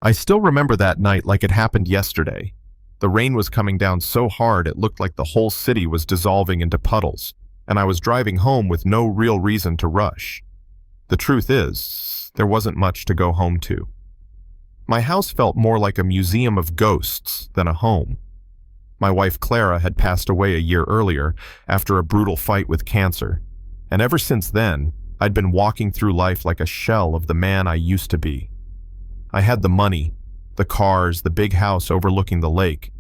I still remember that night like it happened yesterday. The rain was coming down so hard it looked like the whole city was dissolving into puddles, and I was driving home with no real reason to rush. The truth is, there wasn't much to go home to. My house felt more like a museum of ghosts than a home. My wife Clara had passed away a year earlier after a brutal fight with cancer, and ever since then, I'd been walking through life like a shell of the man I used to be. I had the money, the cars, the big house overlooking the lake,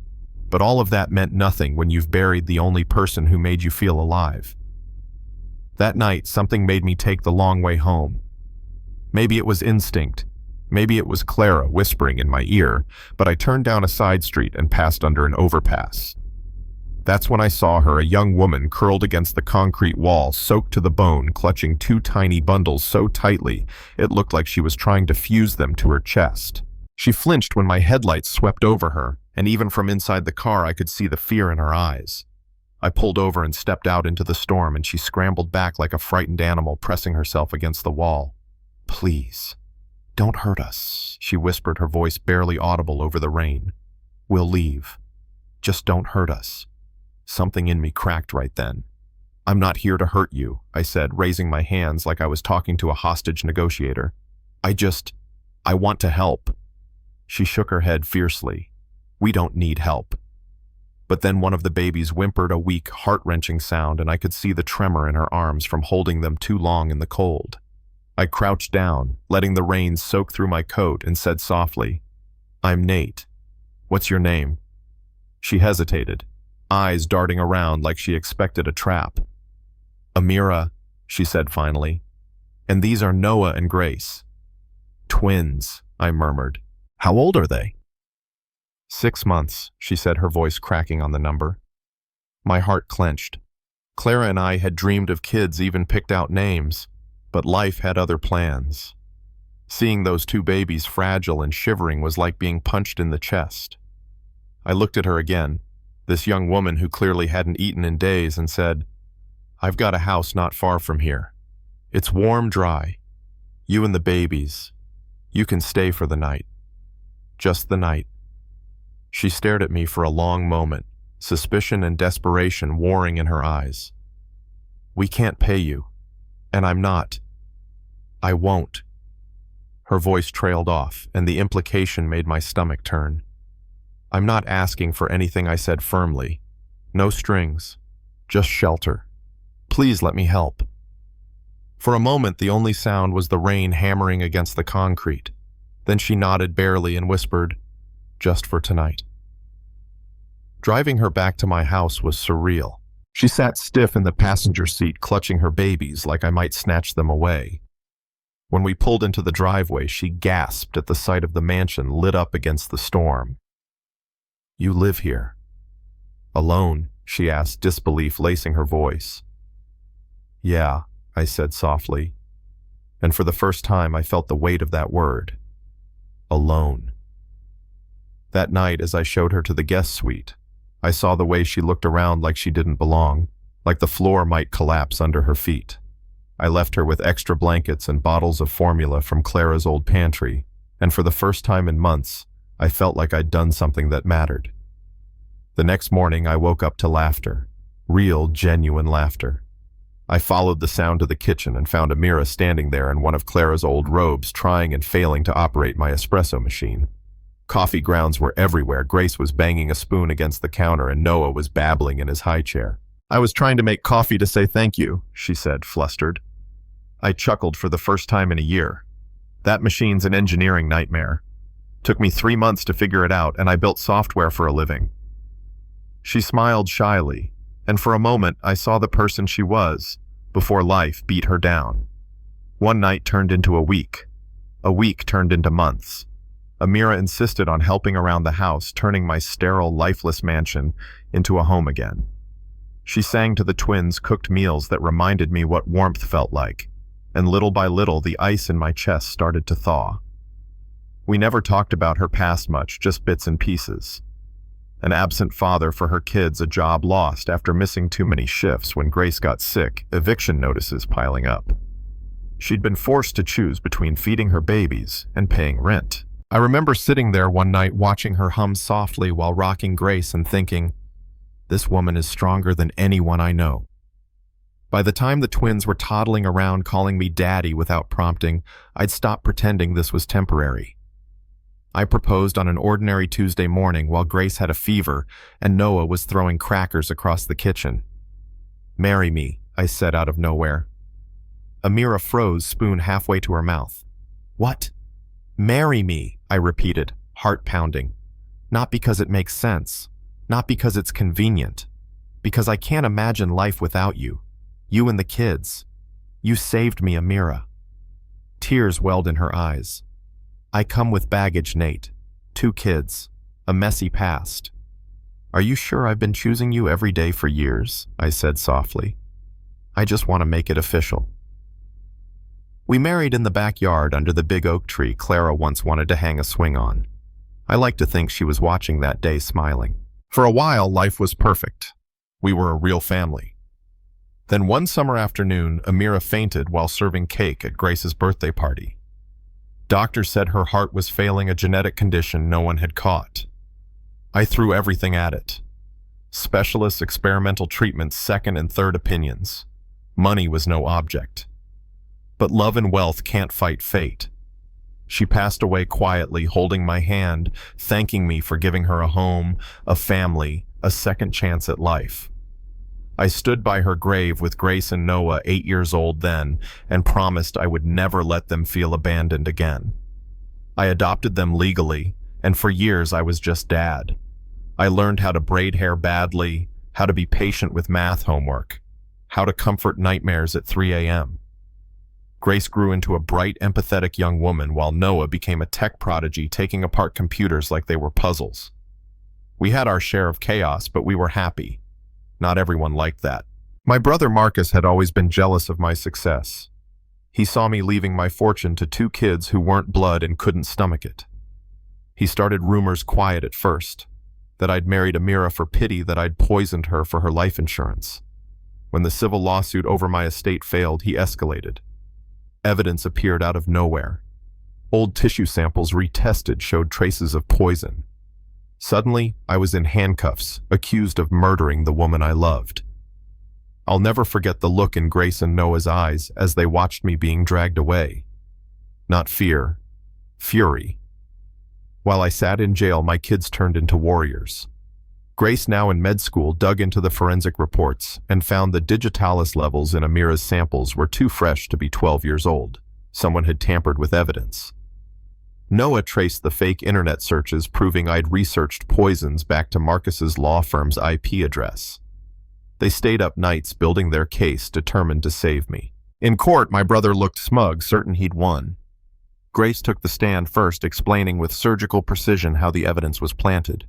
but all of that meant nothing when you've buried the only person who made you feel alive. That night, something made me take the long way home. Maybe it was instinct, maybe it was Clara whispering in my ear, but I turned down a side street and passed under an overpass. That's when I saw her, a young woman curled against the concrete wall, soaked to the bone, clutching two tiny bundles so tightly it looked like she was trying to fuse them to her chest. She flinched when my headlights swept over her, and even from inside the car I could see the fear in her eyes. I pulled over and stepped out into the storm, and she scrambled back like a frightened animal, pressing herself against the wall. "Please, don't hurt us," she whispered, her voice barely audible over the rain. "We'll leave. Just don't hurt us." Something in me cracked right then. "I'm not here to hurt you," I said, raising my hands like I was talking to a hostage negotiator. I want to help." She shook her head fiercely. "We don't need help." But then one of the babies whimpered a weak, heart-wrenching sound, and I could see the tremor in her arms from holding them too long in the cold. I crouched down, letting the rain soak through my coat, and said softly, "I'm Nate. What's your name?" She hesitated, eyes darting around like she expected a trap. "Amira," she said finally. "And these are Noah and Grace." "Twins," I murmured. "How old are they?" 6 months, she said, her voice cracking on the number. My heart clenched. Clara and I had dreamed of kids, even picked out names, but life had other plans. Seeing those two babies fragile and shivering was like being punched in the chest. I looked at her again, this young woman who clearly hadn't eaten in days, and said, "I've got a house not far from here. It's warm, dry. You and the babies. You can stay for the night. Just the night." She stared at me for a long moment, suspicion and desperation warring in her eyes. "We can't pay you, and I'm not. I won't." Her voice trailed off, and the implication made my stomach turn. "I'm not asking for anything," I said firmly. "No strings, just shelter. Please let me help." For a moment, the only sound was the rain hammering against the concrete. Then she nodded barely and whispered, "Just for tonight." Driving her back to my house was surreal. She sat stiff in the passenger seat, clutching her babies like I might snatch them away. When we pulled into the driveway, she gasped at the sight of the mansion lit up against the storm. "You live here?" "Alone?" she asked, disbelief lacing her voice. "Yeah," I said softly, and for the first time I felt the weight of that word. Alone. That night, as I showed her to the guest suite, I saw the way she looked around like she didn't belong, like the floor might collapse under her feet. I left her with extra blankets and bottles of formula from Clara's old pantry, and for the first time in months, I felt like I'd done something that mattered. The next morning, I woke up to laughter. Real, genuine laughter. I followed the sound to the kitchen and found Amira standing there in one of Clara's old robes, trying and failing to operate my espresso machine. Coffee grounds were everywhere. Grace was banging a spoon against the counter, and Noah was babbling in his high chair. "I was trying to make coffee to say thank you," she said, flustered. I chuckled for the first time in a year. That machine's an engineering nightmare. Took me 3 months to figure it out, and I built software for a living. She smiled shyly, and for a moment I saw the person she was, before life beat her down. One night turned into a week. A week turned into months. Amira insisted on helping around the house, turning my sterile, lifeless mansion into a home again. She sang to the twins, cooked meals that reminded me what warmth felt like, and little by little the ice in my chest started to thaw. We never talked about her past much, just bits and pieces. An absent father for her kids, a job lost after missing too many shifts when Grace got sick, eviction notices piling up. She'd been forced to choose between feeding her babies and paying rent. I remember sitting there one night watching her hum softly while rocking Grace and thinking, this woman is stronger than anyone I know. By the time the twins were toddling around calling me daddy without prompting, I'd stopped pretending this was temporary. I proposed on an ordinary Tuesday morning while Grace had a fever and Noah was throwing crackers across the kitchen. Marry me, I said out of nowhere. Amira froze, spoon halfway to her mouth. What? Marry me, I repeated, heart pounding. Not because it makes sense, not because it's convenient, because I can't imagine life without you. You and the kids. You saved me, Amira. Tears welled in her eyes. I come with baggage, Nate. 2 kids. A messy past. Are you sure I've been choosing you every day for years? I said softly. I just want to make it official. We married in the backyard under the big oak tree Clara once wanted to hang a swing on. I like to think she was watching that day smiling. For a while, life was perfect. We were a real family. Then one summer afternoon, Amira fainted while serving cake at Grace's birthday party. Doctors said her heart was failing, a genetic condition no one had caught. I threw everything at it. Specialists, experimental treatments, second and third opinions. Money was no object. But love and wealth can't fight fate. She passed away quietly, holding my hand, thanking me for giving her a home, a family, a second chance at life. I stood by her grave with Grace and Noah, 8 years old then, and promised I would never let them feel abandoned again. I adopted them legally, and for years I was just dad. I learned how to braid hair badly, how to be patient with math homework, how to comfort nightmares at 3 a.m. Grace grew into a bright, empathetic young woman, while Noah became a tech prodigy, taking apart computers like they were puzzles. We had our share of chaos, but we were happy. Not everyone liked that. My brother Marcus had always been jealous of my success. He saw me leaving my fortune to 2 kids who weren't blood and couldn't stomach it. He started rumors, quiet at first, that I'd married Amira for pity, that I'd poisoned her for her life insurance. When the civil lawsuit over my estate failed, he escalated. Evidence appeared out of nowhere. Old tissue samples retested showed traces of poison. Suddenly, I was in handcuffs, accused of murdering the woman I loved. I'll never forget the look in Grace and Noah's eyes as they watched me being dragged away. Not fear, fury. While I sat in jail, my kids turned into warriors. Grace, now in med school, dug into the forensic reports and found the digitalis levels in Amira's samples were too fresh to be 12 years old. Someone had tampered with evidence. Noah traced the fake internet searches, proving I'd researched poisons back to Marcus's law firm's IP address. They stayed up nights building their case, determined to save me. In court, my brother looked smug, certain he'd won. Grace took the stand first, explaining with surgical precision how the evidence was planted.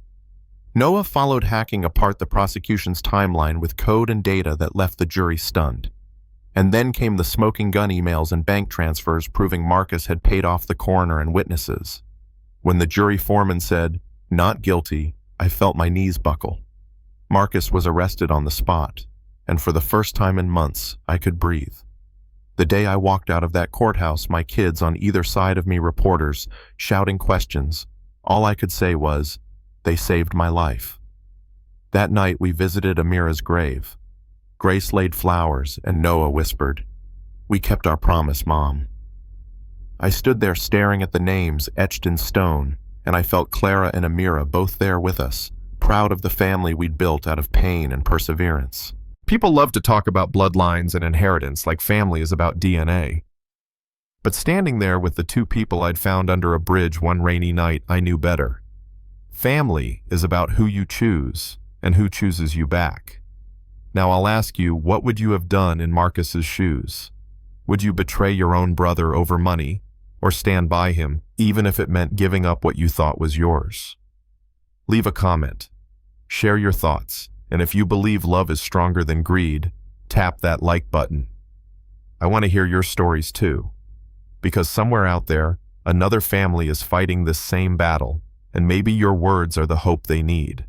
Noah followed, hacking apart the prosecution's timeline with code and data that left the jury stunned. And then came the smoking gun emails and bank transfers proving Marcus had paid off the coroner and witnesses. When the jury foreman said, "Not guilty," I felt my knees buckle. Marcus was arrested on the spot, and for the first time in months, I could breathe. The day I walked out of that courthouse, my kids on either side of me, reporters, shouting questions, all I could say was, "They saved my life." That night, we visited Amira's grave. Grace laid flowers, and Noah whispered, "We kept our promise, Mom." I stood there staring at the names etched in stone, and I felt Clara and Amira both there with us, proud of the family we'd built out of pain and perseverance. People love to talk about bloodlines and inheritance like family is about DNA. But standing there with the 2 people I'd found under a bridge one rainy night, I knew better. Family is about who you choose and who chooses you back. Now I'll ask you, what would you have done in Marcus's shoes? Would you betray your own brother over money, or stand by him, even if it meant giving up what you thought was yours? Leave a comment. Share your thoughts, and if you believe love is stronger than greed, tap that like button. I want to hear your stories too, because somewhere out there, another family is fighting this same battle, and maybe your words are the hope they need.